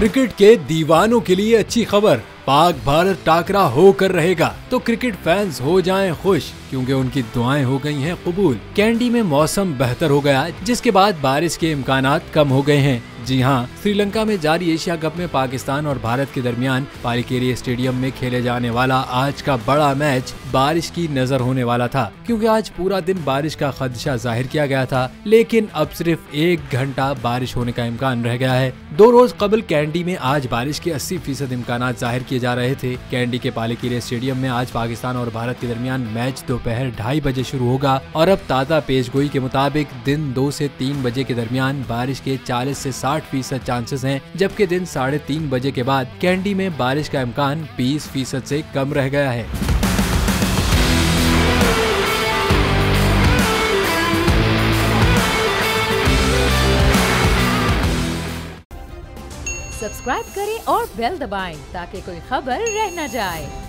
Cricket के दीवानों के लिए अच्छी खबर, पाक भारत टाकरा होकर रहेगा तो क्रिकेट फैंस हो जाएं खुश, क्योंकि उनकी दुआएं हो गई हैं कबूल। कैंडी में मौसम बेहतर हो गया, जिसके बाद बारिश के इम्कानात कम हो गए हैं। जी हां, श्रीलंका में जारी एशिया कप में पाकिस्तान और भारत के दरमियान पालिकेरे स्टेडियम में खेले जाने वाला आज का बड़ा मैच बारिश की नजर होने वाला था, क्योंकि आज पूरा दिन बारिश का खदशा जाहिर किया गया था। लेकिन अब सिर्फ 1 घंटा बारिश होने का इम्कान रह गया है। 2 रोज कबल कैंडी में आज बारिश के 80% इम्कानात जाहिर किए जा रहे थे। कैंडी के पालिकेरे स्टेडियम में आज पाकिस्तान और भारत के दरमियान मैच दोपहर 2:30 बजे शुरू होगा और अब ताज़ा पेशगोई के मुताबिक दिन 2 से 3 बजे के दरमियान बारिश के 40 से 60% चांसेस हैं, जबकि दिन 3:30 बजे के बाद कैंडी में बारिश का इम्कान 20% से कम रह गया है। सब्सक्राइब करें और बेल दबाएं ताकि कोई खबर रह न जाए।